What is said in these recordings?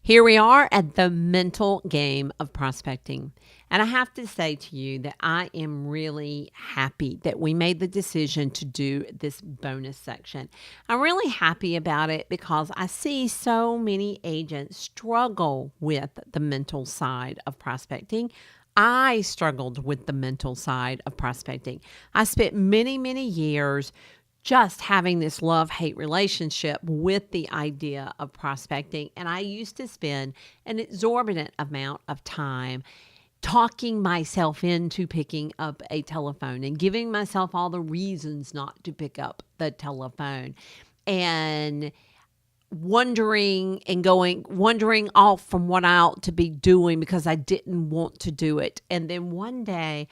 Here we are at the mental game of prospecting. And I have to say to you that I am really happy that we made the decision to do this bonus section. I'm really happy about it because I see so many agents struggle with the mental side of prospecting. I struggled with the mental side of prospecting. I spent many, many years just having this love-hate relationship with the idea of prospecting. And I used to spend an exorbitant amount of time talking myself into picking up a telephone and giving myself all the reasons not to pick up the telephone, and wondering off from what I ought to be doing because I didn't want to do it. And then one day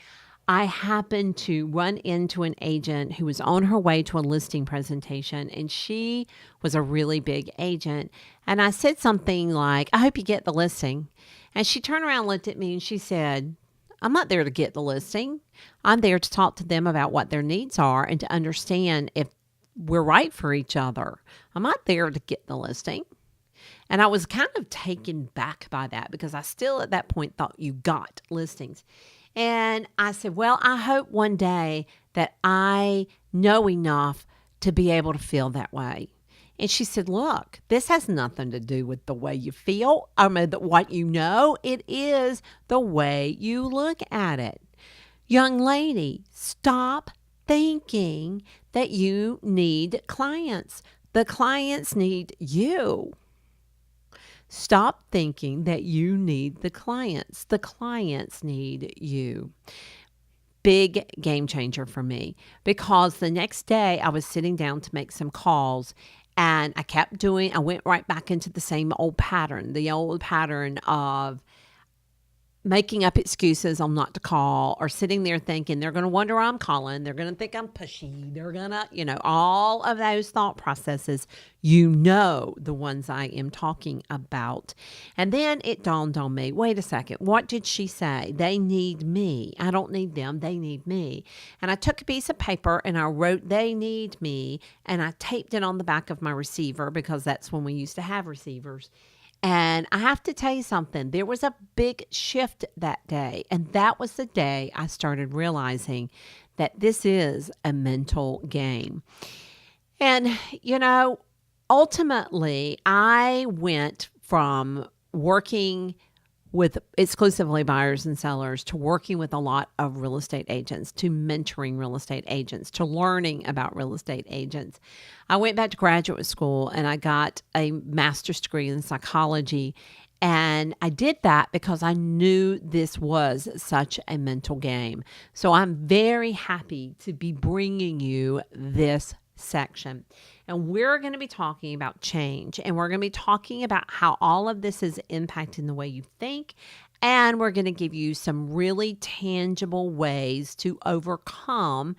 I happened to run into an agent who was on her way to a listing presentation, and she was a really big agent. And I said something like, "I hope you get the listing." And she turned around and looked at me and she said, "I'm not there to get the listing. I'm there to talk to them about what their needs are and to understand if we're right for each other. I'm not there to get the listing." And I was kind of taken back by that because I still at that point thought you got listings. And I said, "Well, I hope one day that I know enough to be able to feel that way." And she said, "Look, this has nothing to do with the way you feel or what you know. It is the way you look at it. Young lady, stop thinking that you need clients. The clients need you. Stop thinking that you need the clients. The clients need you." Big game changer for me, because the next day I was sitting down to make some calls, and I went right back into the old pattern of making up excuses on not to call, or sitting there thinking they're going to wonder why I'm calling. They're going to think I'm pushy. They're going to, all of those thought processes, the ones I am talking about. And then it dawned on me, wait a second, what did she say? They need me. I don't need them. They need me. And I took a piece of paper and I wrote, "They need me," and I taped it on the back of my receiver because that's when we used to have receivers. And I have to tell you something, there was a big shift that day. And that was the day I started realizing that this is a mental game. And, ultimately, I went from working with exclusively buyers and sellers to working with a lot of real estate agents, to mentoring real estate agents, to learning about real estate agents. I went back to graduate school and I got a master's degree in psychology. And I did that because I knew this was such a mental game. So I'm very happy to be bringing you this section. And we're going to be talking about change, and we're going to be talking about how all of this is impacting the way you think. And we're going to give you some really tangible ways to overcome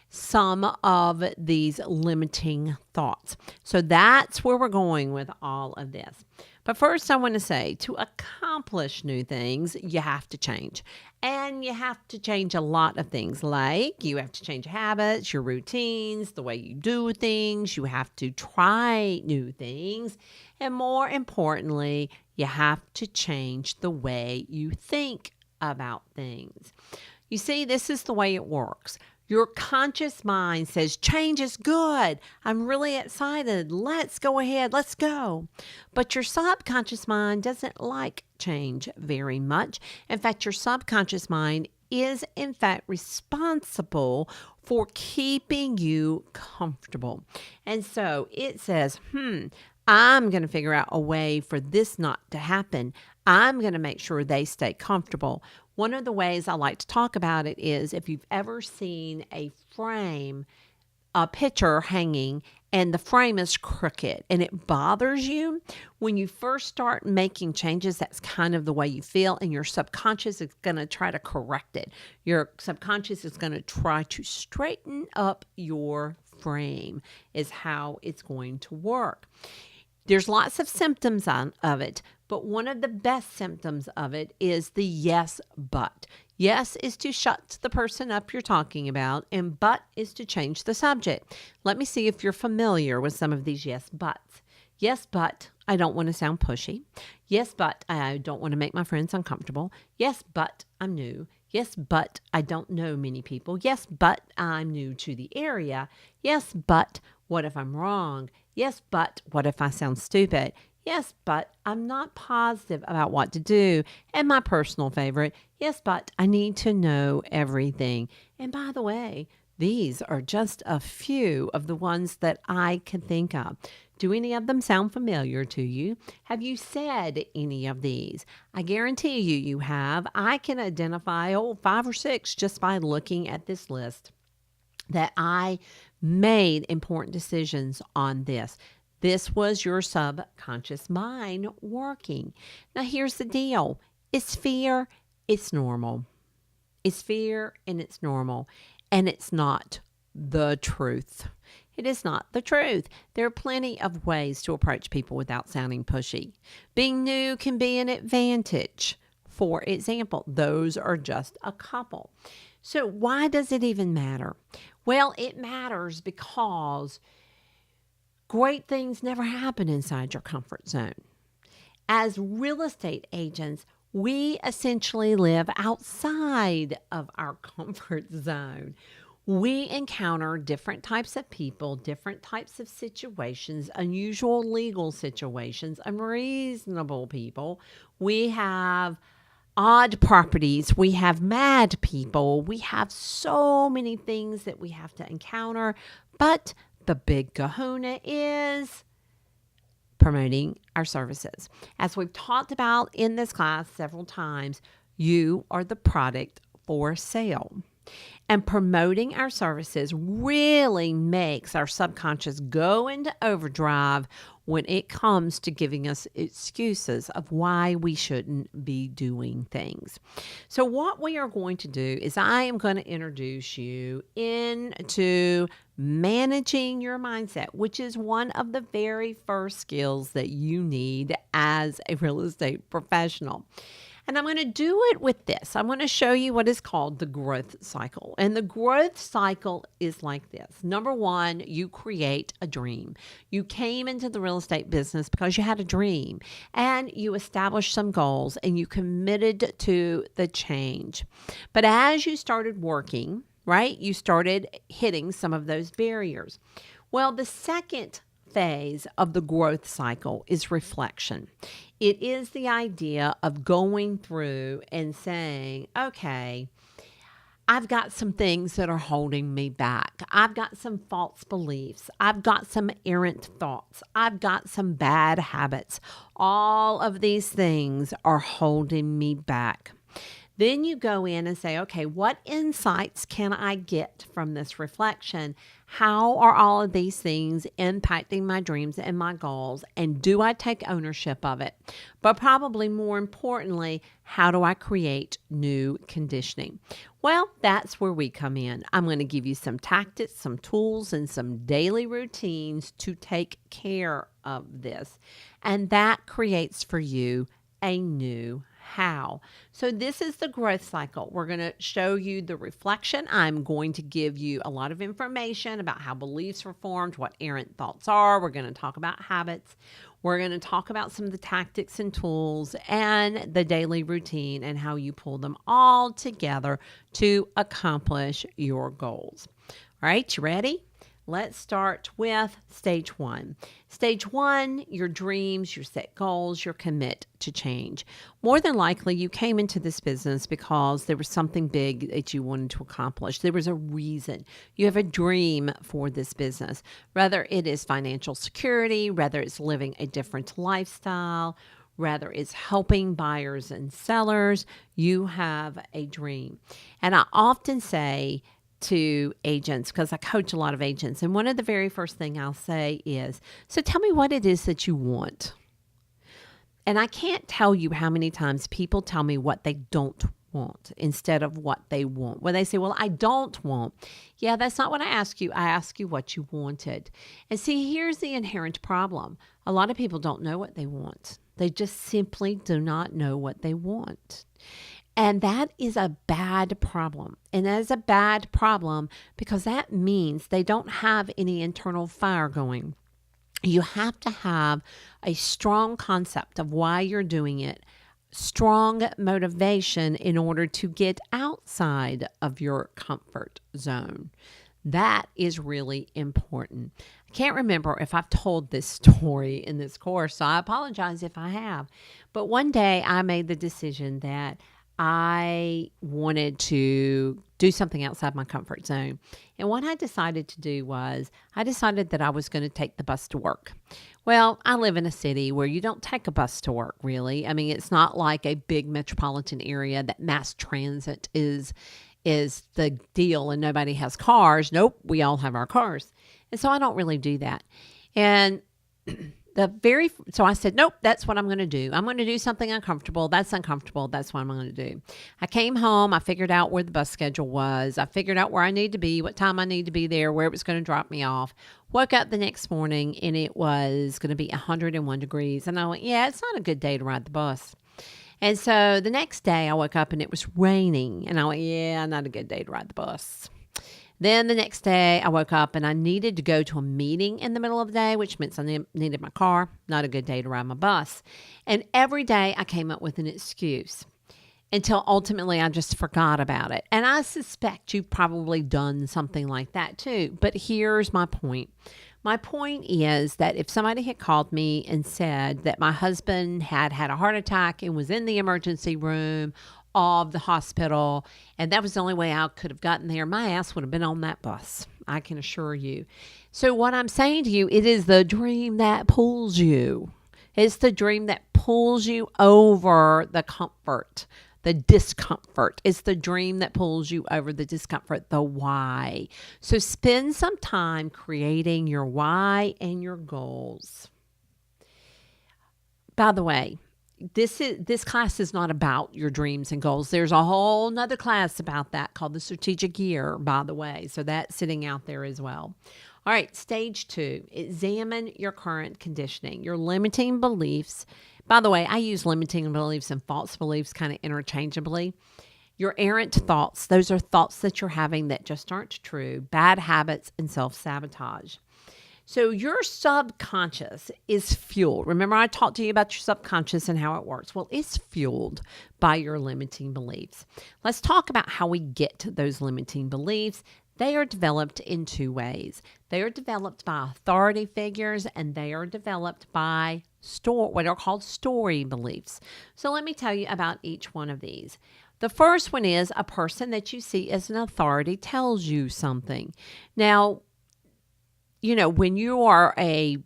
some of these limiting thoughts. So that's where we're going with all of this. But first, I want to say, to accomplish new things, you have to change. And you have to change a lot of things, like you have to change habits, your routines, the way you do things. You have to try new things. And more importantly, you have to change the way you think about things. You see, this is the way it works. Your conscious mind says, change is good. I'm really excited. Let's go ahead. Let's go. But your subconscious mind doesn't like change very much. In fact, your subconscious mind is, in fact, responsible for keeping you comfortable. And so it says, I'm going to figure out a way for this not to happen. I'm going to make sure they stay comfortable. One of the ways I like to talk about it is, if you've ever seen a picture hanging and the frame is crooked and it bothers you, when you first start making changes, that's kind of the way you feel, and your subconscious is going to try to correct it. Your subconscious is going to try to straighten up your frame, is how it's going to work. There's lots of symptoms of it, but one of the best symptoms of it is the yes, but. Yes is to shut the person up you're talking about, and but is to change the subject. Let me see if you're familiar with some of these yes, buts. Yes, but I don't want to sound pushy. Yes, but I don't want to make my friends uncomfortable. Yes, but I'm new. Yes, but I don't know many people. Yes, but I'm new to the area. Yes, but what if I'm wrong? Yes, but what if I sound stupid? Yes, but I'm not positive about what to do. And my personal favorite, yes, but I need to know everything. And by the way, these are just a few of the ones that I can think of. Do any of them sound familiar to you? Have you said any of these? I guarantee you have. I can identify, 5 or 6 just by looking at this list that I made important decisions on this. This was your subconscious mind working. Now, here's the deal, it's fear, it's normal. It's fear and it's normal, and it's not the truth. It is not the truth. There are plenty of ways to approach people without sounding pushy. Being new can be an advantage. For example, those are just a couple. So, why does it even matter? Well, it matters because great things never happen inside your comfort zone. As real estate agents, we essentially live outside of our comfort zone. We encounter different types of people, different types of situations, unusual legal situations, unreasonable people. We have odd properties. We have mad people. We have so many things that we have to encounter. But the big kahuna is promoting our services. As we've talked about in this class several times, you are the product for sale. And promoting our services really makes our subconscious go into overdrive when it comes to giving us excuses of why we shouldn't be doing things. So, what we are going to do is I am going to introduce you into managing your mindset, which is one of the very first skills that you need as a real estate professional. And I'm going to do it with this. I'm going to show you what is called the growth cycle. And the growth cycle is like this. Number one, you create a dream. You came into the real estate business because you had a dream and you established some goals and you committed to the change. But as you started working, right, you started hitting some of those barriers. Well, the second phase of the growth cycle is reflection. It is the idea of going through and saying, okay, I've got some things that are holding me back. I've got some false beliefs. I've got some errant thoughts. I've got some bad habits. All of these things are holding me back. Then you go in and say, okay, what insights can I get from this reflection? How are all of these things impacting my dreams and my goals? And do I take ownership of it? But probably more importantly, how do I create new conditioning? Well, that's where we come in. I'm going to give you some tactics, some tools, and some daily routines to take care of this. And that creates for you a new how. So this is the growth cycle. We're going to show you the reflection. I'm going to give you a lot of information about how beliefs were formed, what errant thoughts are. We're going to talk about habits. We're going to talk about some of the tactics and tools and the daily routine and how you pull them all together to accomplish your goals. All right, you ready? Let's start with stage one. Stage one, your dreams, your set goals, your commit to change. More than likely, you came into this business because there was something big that you wanted to accomplish. There was a reason. You have a dream for this business, whether it is financial security, whether it's living a different lifestyle, whether it's helping buyers and sellers, you have a dream. And I often say, to agents, because I coach a lot of agents, and one of the very first thing I'll say is, so tell me what it is that you want. And I can't tell you how many times people tell me what they don't want instead of what they want. When they say, well, I don't want. Yeah, that's not what I ask you. I ask you what you wanted. And see, here's the inherent problem. A lot of people don't know what they want. They just simply do not know what they want. And that is a bad problem. And that is a bad problem because that means they don't have any internal fire going. You have to have a strong concept of why you're doing it, strong motivation in order to get outside of your comfort zone. That is really important. I can't remember if I've told this story in this course, so I apologize if I have. But one day I made the decision that I wanted to do something outside my comfort zone. And what I decided to do was I decided that I was going to take the bus to work. Well, I live in a city where you don't take a bus to work, really. I mean, it's not like a big metropolitan area that mass transit is the deal and nobody has cars. Nope, we all have our cars. And so I don't really do that. And so I said, nope, that's what I'm going to do. I'm going to do something uncomfortable. That's uncomfortable. That's what I'm going to do. I came home. I figured out where the bus schedule was. I figured out where I need to be, what time I need to be there, where it was going to drop me off. Woke up the next morning and it was going to be 101 degrees. And I went, yeah, it's not a good day to ride the bus. And so the next day I woke up and it was raining. And I went, yeah, not a good day to ride the bus. Then the next day I woke up and I needed to go to a meeting in the middle of the day, which meant I needed my car. Not a good day to ride my bus. And every day I came up with an excuse until ultimately I just forgot about it. And I suspect you've probably done something like that too. But here's my point. My point is that if somebody had called me and said that my husband had had a heart attack and was in the emergency room of the hospital, and that was the only way I could have gotten there, my ass would have been on that bus. I can assure you. So what I'm saying to you, it is the dream that pulls you. It's the dream that pulls you over the comfort, the discomfort. It's the dream that pulls you over the discomfort, the why. So spend some time creating your why and your goals. By the way, this class is not about your dreams and goals. There's a whole nother class about that called the strategic year, by the way. So that's sitting out there as well. All right, stage 2, examine your current conditioning, your limiting beliefs. By the way, I use limiting beliefs and false beliefs kind of interchangeably. Your errant thoughts, those are thoughts that you're having that just aren't true, bad habits, and self-sabotage. So your subconscious is fueled. Remember, I talked to you about your subconscious and how it works. Well, it's fueled by your limiting beliefs. Let's talk about how we get to those limiting beliefs. They are developed in 2 ways. They are developed by authority figures, and they are developed by what are called story beliefs. So let me tell you about each one of these. The first one is a person that you see as an authority tells you something. Now, when you are a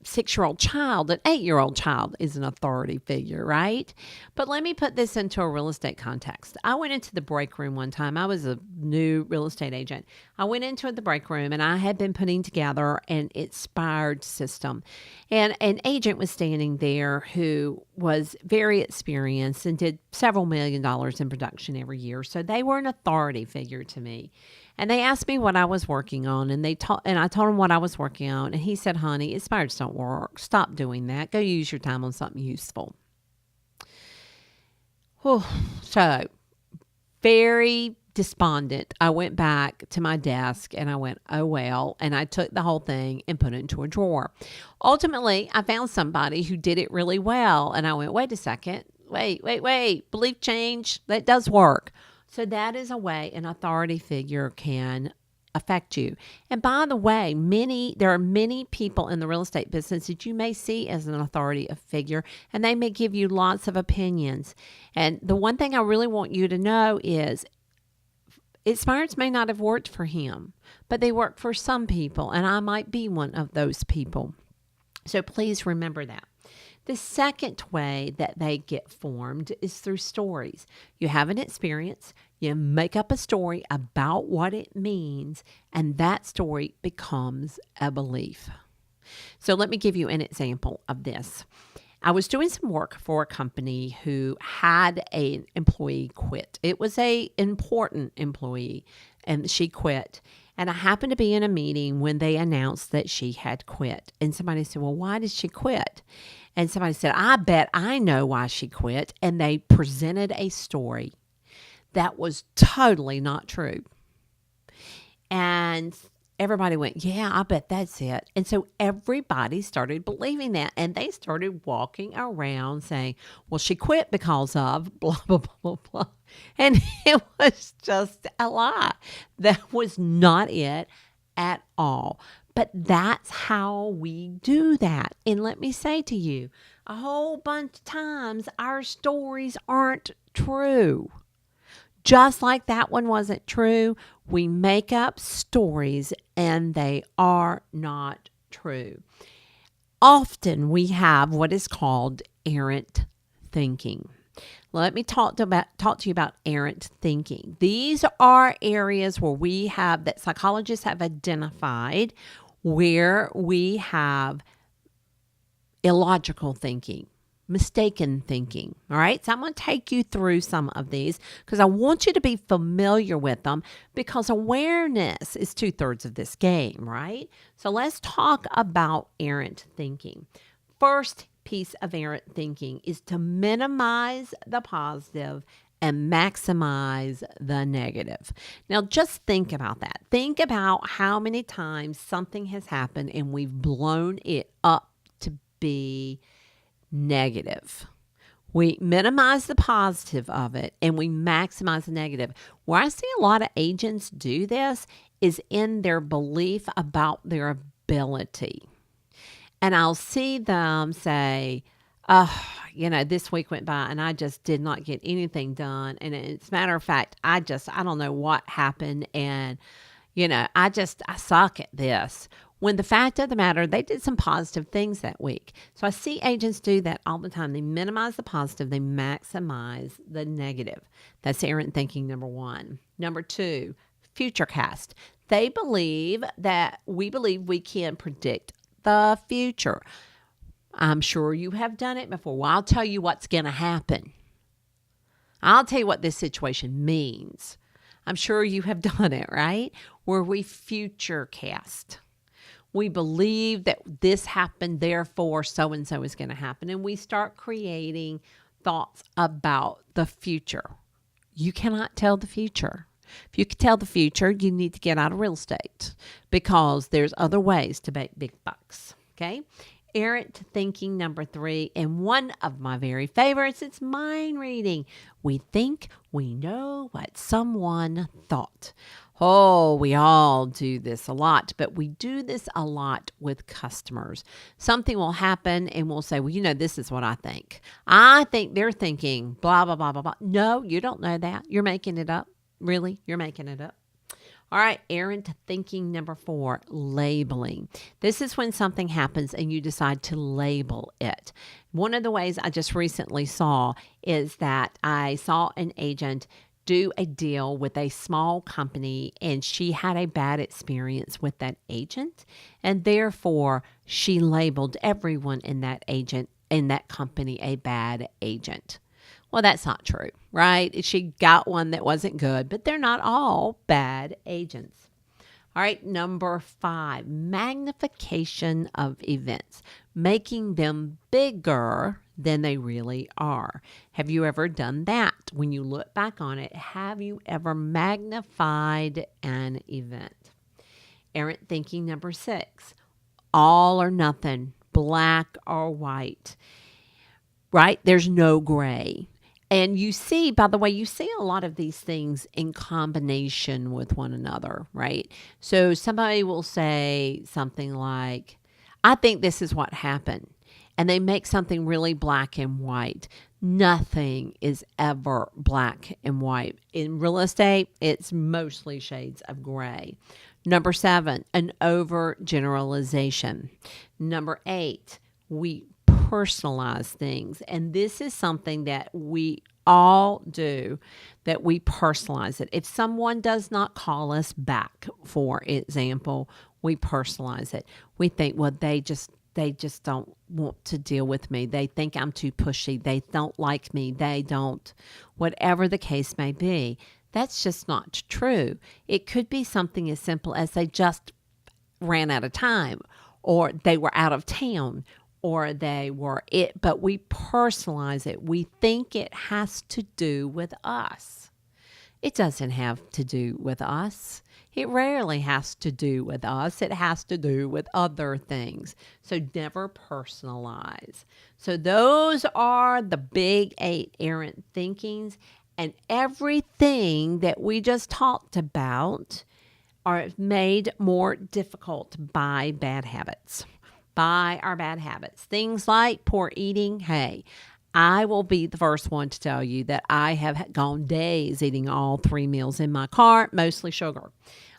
6-year-old child, an 8-year-old child is an authority figure, right? But let me put this into a real estate context. I went into the break room one time. I was a new real estate agent. I went into the break room and I had been putting together an expired system. And an agent was standing there who was very experienced and did several $1 million in production every year. So they were an authority figure to me. And they asked me what I was working on, and I told him what I was working on, and he said, "Honey, expireds don't work. Stop doing that. Go use your time on something useful." Whew. So, very despondent, I went back to my desk and I went, oh well, and I took the whole thing and put it into a drawer. Ultimately, I found somebody who did it really well, and I went, wait a second, wait, belief change, that does work. So that is a way an authority figure can affect you. And by the way, there are many people in the real estate business that you may see as an authority figure, and they may give you lots of opinions. And the one thing I really want you to know is expireds may not have worked for him, but they work for some people, and I might be one of those people. So please remember that. The second way that they get formed is through stories. You have an experience, you make up a story about what it means, and that story becomes a belief. So let me give you an example of this. I was doing some work for a company who had an employee quit. It was an important employee, and she quit. And I happened to be in a meeting when they announced that she had quit. And somebody said, well, why did she quit? And somebody said, I bet I know why she quit. And they presented a story that was totally not true. And everybody went, yeah, I bet that's it. And so everybody started believing that. And they started walking around saying, well, she quit because of blah, blah, blah, blah, blah. And it was just a lie. That was not it at all. But that's how we do that. And let me say to you, a whole bunch of times our stories aren't true. Just like that one wasn't true, we make up stories and they are not true. Often we have what is called errant thinking. Let me talk to you about errant thinking. These are areas where that psychologists have identified where we have illogical thinking, mistaken thinking. All right. So I'm going to take you through some of these because I want you to be familiar with them because awareness is 2/3 of this game, right? So let's talk about errant thinking. First piece of errant thinking is to minimize the positive and maximize the negative. Now, just think about that. Think about how many times something has happened and we've blown it up to be negative. We minimize the positive of it and we maximize the negative. Where I see a lot of agents do this is in their belief about their ability. And I'll see them say, this week went by and I just did not get anything done. And as a matter of fact, I don't know what happened. And, I suck at this. When the fact of the matter, they did some positive things that week. So I see agents do that all the time. They minimize the positive. They maximize the negative. That's errant thinking, number one. Number two, future cast. We believe we can predict the future. I'm sure you have done it before. Well, I'll tell you what's going to happen. I'll tell you what this situation means. I'm sure you have done it, right? Where we future cast. We believe that this happened, therefore so-and-so is going to happen. And we start creating thoughts about the future. You cannot tell the future. If you could tell the future, you need to get out of real estate because there's other ways to make big bucks. Okay? Errant thinking, number three, and one of my very favorites, it's mind reading. We think we know what someone thought. Oh, we all do this a lot, but we do this a lot with customers. Something will happen and we'll say, well, this is what I think. I think they're thinking blah, blah, blah, blah, blah. No, you don't know that. You're making it up. Really? You're making it up. All right, errant thinking number four, labeling. This is when something happens and you decide to label it. One of the ways I just recently saw is that I saw an agent do a deal with a small company and she had a bad experience with that agent. And therefore, she labeled everyone in that company a bad agent. Well, that's not true, right? She got one that wasn't good, but they're not all bad agents. All right, number five, magnification of events, making them bigger than they really are. Have you ever done that? When you look back on it, have you ever magnified an event? Errant thinking number six, all or nothing, black or white, right? There's no gray. And you see, by the way, you see a lot of these things in combination with one another, right? So somebody will say something like, I think this is what happened. And they make something really black and white. Nothing is ever black and white. In real estate, it's mostly shades of gray. Number seven, an overgeneralization. Number eight, we personalize things. And this is something that we all do, that we personalize it. If someone does not call us back, for example, we personalize it. We think, well, they just don't want to deal with me. They think I'm too pushy. They don't like me. They don't, whatever the case may be. That's just not true. It could be something as simple as they just ran out of time, or they were out of town, or they were it, but we personalize it. We think it has to do with us. It doesn't have to do with us. It rarely has to do with us. It has to do with other things. So never personalize. So those are the big 8 errant thinkings. And everything that we just talked about are made more difficult by bad habits, by our bad habits. Things like poor eating. Hey, I will be the first one to tell you that I have gone days eating all 3 meals in my cart, mostly sugar.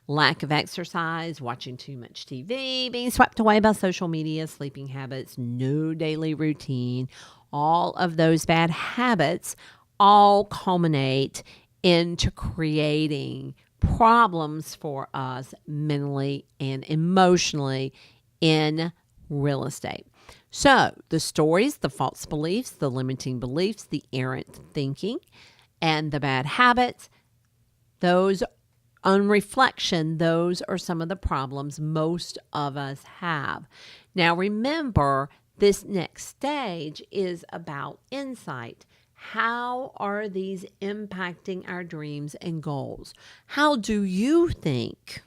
Lack of exercise, watching too much TV, being swept away by social media, sleeping habits, no daily routine. All of those bad habits all culminate into creating problems for us mentally and emotionally in real estate. So the stories, the false beliefs, the limiting beliefs, the errant thinking, and the bad habits, those on reflection, those are some of the problems most of us have. Now remember, this next stage is about insight. How are these impacting our dreams and goals? How do you think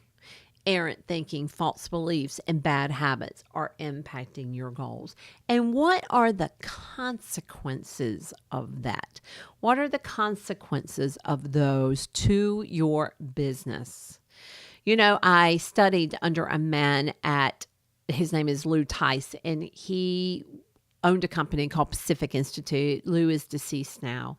errant thinking, false beliefs, and bad habits are impacting your goals? And what are the consequences of that? What are the consequences of those to your business? You know, I studied under a man his name is Lou Tice, and he owned a company called Pacific Institute. Lou is deceased now.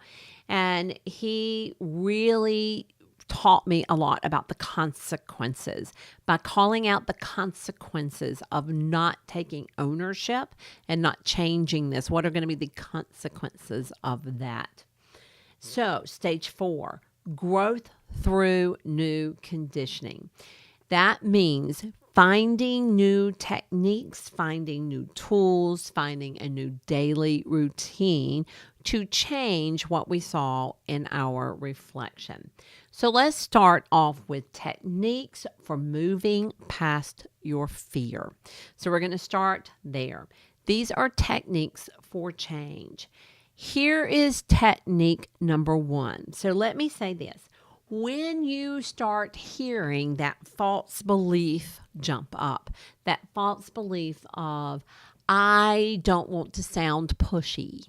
And he really taught me a lot about the consequences by calling out the consequences of not taking ownership and not changing this. What are going to be the consequences of that? So, stage 4, growth through new conditioning. That means finding new techniques, finding new tools, finding a new daily routine to change what we saw in our reflection. So let's start off with techniques for moving past your fear. So we're going to start there. These are techniques for change. Here is technique number 1. So let me say this. When you start hearing that false belief jump up, that false belief of, I don't want to sound pushy,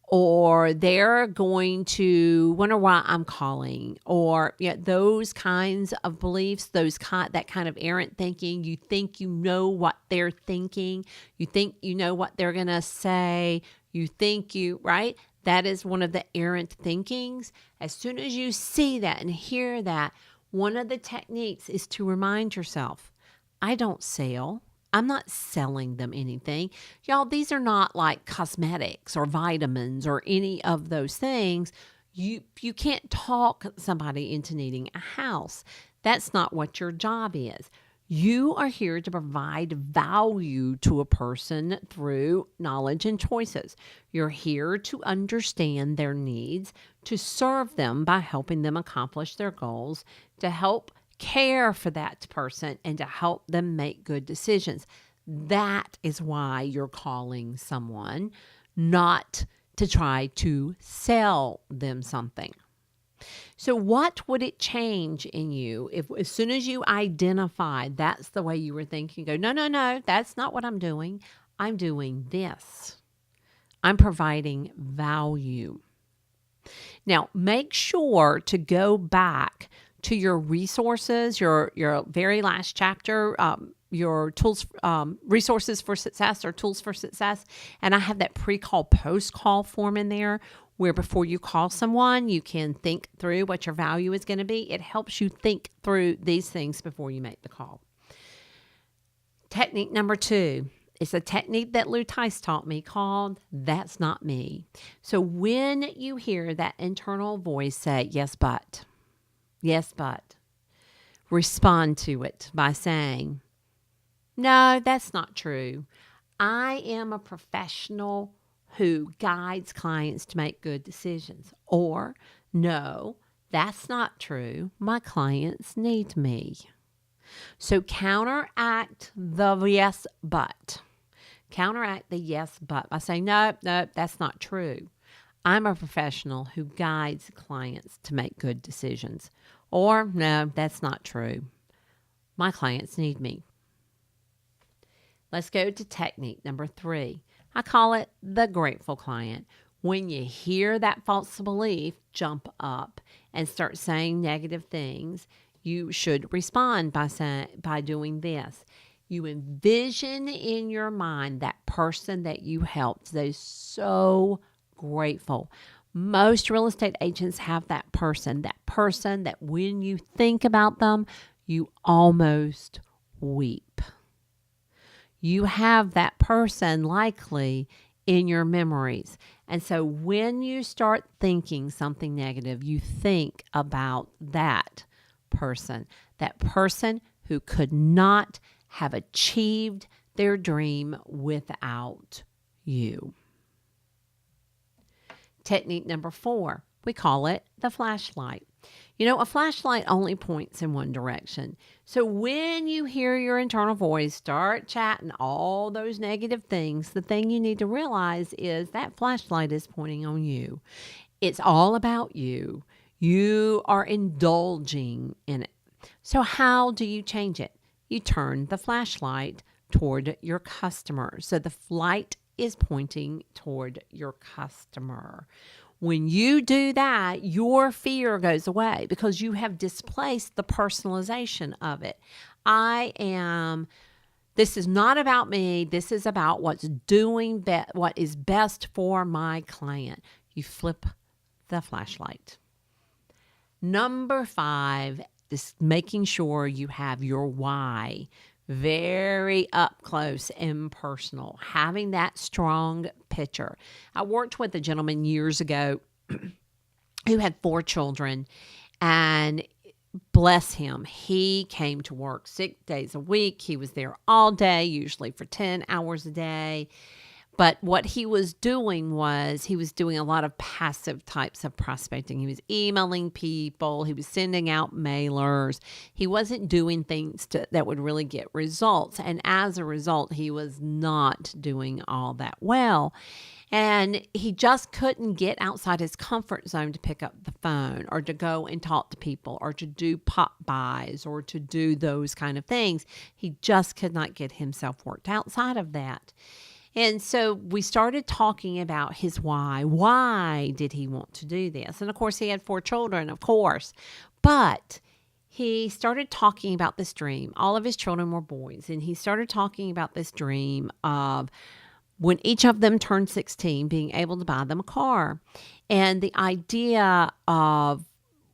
or they're going to wonder why I'm calling, or those kinds of beliefs, that kind of errant thinking. You think you know what they're thinking. You think you know what they're going to say. You think right? That is one of the errant thinkings. As soon as you see that and hear that, one of the techniques is to remind yourself, I don't sell. I'm not selling them anything. Y'all, these are not like cosmetics or vitamins or any of those things. You can't talk somebody into needing a house. That's not what your job is. You are here to provide value to a person through knowledge and choices. You're here to understand their needs, to serve them by helping them accomplish their goals, to help care for that person, and to help them make good decisions. That is why you're calling someone, not to try to sell them something. So what would it change in you if as soon as you identify that's the way you were thinking, go, no, that's not what I'm doing. I'm doing this. I'm providing value. Now, make sure to go back to your resources, your very last chapter, your tools, resources for success or tools for success. And I have that pre-call, post-call form in there where before you call someone, you can think through what your value is going to be. It helps you think through these things before you make the call. Technique number 2 is a technique that Lou Tice taught me called That's Not Me. So when you hear that internal voice say, yes, but, respond to it by saying, no, that's not true. I am a professional who guides clients to make good decisions. Or, no, that's not true. My clients need me. So counteract the yes, but. Counteract the yes, but by saying, no, that's not true. I'm a professional who guides clients to make good decisions. Or, no, that's not true. My clients need me. Let's go to technique number 3. I call it the grateful client. When you hear that false belief jump up and start saying negative things, you should respond by doing this. You envision in your mind that person that you helped. They're so grateful. Most real estate agents have that person that when you think about them, you almost weep. You have that person likely in your memories. And so when you start thinking something negative, you think about that person who could not have achieved their dream without you. Technique number 4, we call it the flashlight. You know, a flashlight only points in one direction. So when you hear your internal voice start chatting all those negative things, the thing you need to realize is that flashlight is pointing on you. It's all about you. You are indulging in it. So how do you change it? You turn the flashlight toward your customer. So the light is pointing toward your customer. When you do that, your fear goes away because you have displaced the personalization of it. This is not about me. This is about what is best for my client. You flip the flashlight. Number 5 is making sure you have your why very up close and personal, having that strong picture. I worked with a gentleman years ago who had 4 children, and bless him, he came to work 6 days a week. He was there all day, usually for 10 hours a day. But what he was doing a lot of passive types of prospecting. He was emailing people. He was sending out mailers. He wasn't doing things that would really get results. And as a result, he was not doing all that well. And he just couldn't get outside his comfort zone to pick up the phone or to go and talk to people or to do pop buys or to do those kind of things. He just could not get himself worked outside of that. And so we started talking about his why. Why did he want to do this? And of course, he had 4 children, of course. But he started talking about this dream. All of his children were boys. And he started talking about this dream of when each of them turned 16, being able to buy them a car. And the idea of,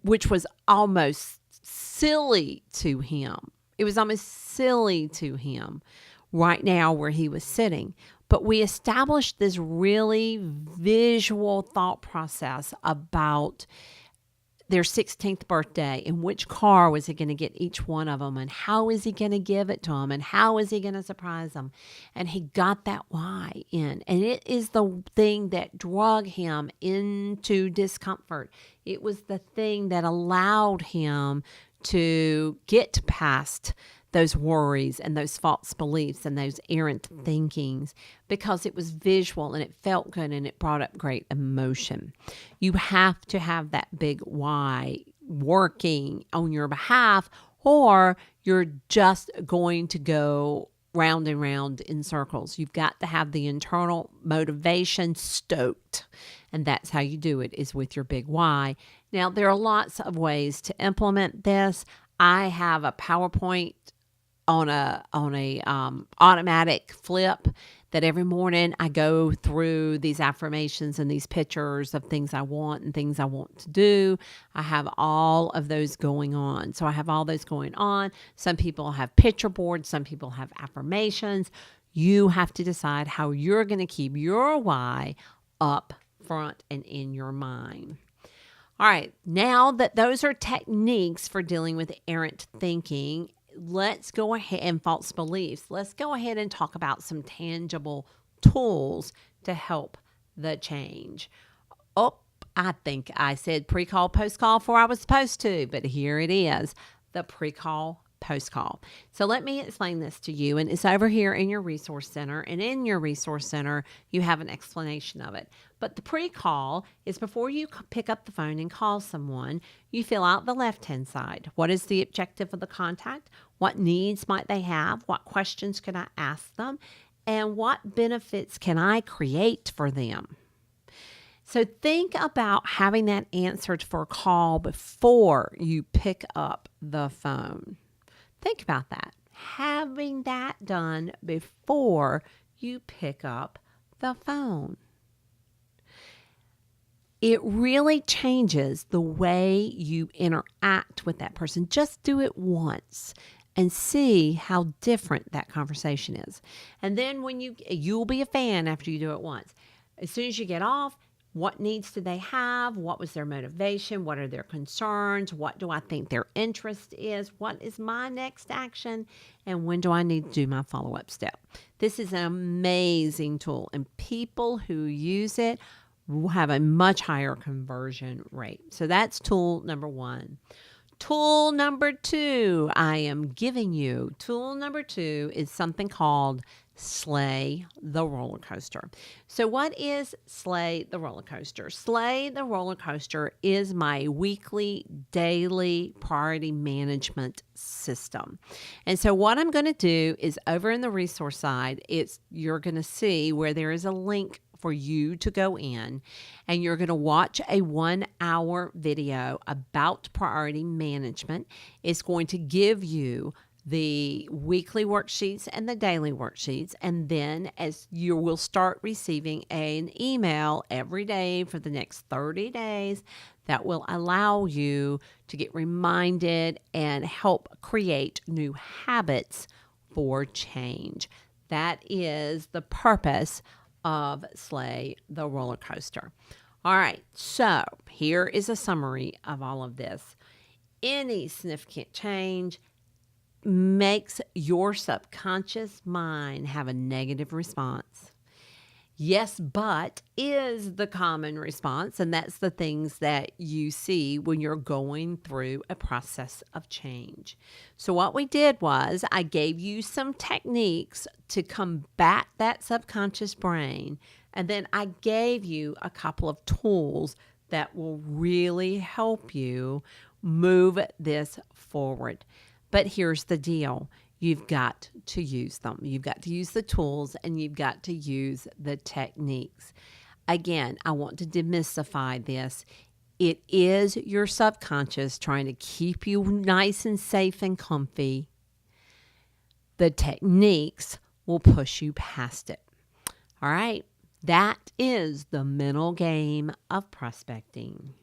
which was almost silly to him. It was almost silly to him right now where he was sitting. But we established this really visual thought process about their 16th birthday and which car was he going to get each one of them and how is he going to give it to them and how is he going to surprise them. And he got that why in. And it is the thing that drug him into discomfort. It was the thing that allowed him to get past those worries and those false beliefs and those errant thinkings because it was visual and it felt good and it brought up great emotion. You have to have that big why working on your behalf or you're just going to go round and round in circles. You've got to have the internal motivation stoked. And that's how you do it, is with your big why. Now, there are lots of ways to implement this. I have a PowerPoint on a automatic flip that every morning I go through these affirmations and these pictures of things I want and things I want to do. I have all of those going on. So I have all those going on. Some people have picture boards. Some people have affirmations. You have to decide how you're going to keep your why up front and in your mind. All right. Now that those are techniques for dealing with errant thinking, let's go ahead and false beliefs. Let's go ahead and talk about some tangible tools to help the change. Oh, I think I said pre-call, post-call before I was supposed to, but here it is, the pre-call, post-call. So let me explain this to you. And it's over here in your resource center. And in your resource center, you have an explanation of it. But the pre-call is before you pick up the phone and call someone, you fill out the left-hand side. What is the objective of the contact? What needs might they have? What questions can I ask them? And what benefits can I create for them? So think about having that answered for a call before you pick up the phone. Think about that. Having that done before you pick up the phone. It really changes the way you interact with that person. Just do it once and see how different that conversation is. And then when you'll be a fan after you do it once. As soon as you get off, what needs do they have? What was their motivation? What are their concerns? What do I think their interest is? What is my next action? And when do I need to do my follow-up step? This is an amazing tool, and people who use it will have a much higher conversion rate. So that's tool number 1. Tool number 2 I am giving you. Tool number 2 is something called Slay the Roller Coaster. So what is Slay the Roller Coaster? Slay the Roller Coaster is my weekly, daily priority management system. And so what I'm going to do is over in the resource side, you're going to see where there is a link for you to go in, and you're going to watch a 1-hour video about priority management. It's going to give you the weekly worksheets and the daily worksheets, and then as you will start receiving an email every day for the next 30 days that will allow you to get reminded and help create new habits for change. That is the purpose of Slay the Roller Coaster. All right, so here is a summary of all of this. Any significant change makes your subconscious mind have a negative response. Yes, but is the common response, and that's the things that you see when you're going through a process of change. So what we did was I gave you some techniques to combat that subconscious brain, and then I gave you a couple of tools that will really help you move this forward. But here's the deal. You've got to use them. You've got to use the tools, and you've got to use the techniques. Again, I want to demystify this. It is your subconscious trying to keep you nice and safe and comfy. The techniques will push you past it. All right. That is the mental game of prospecting.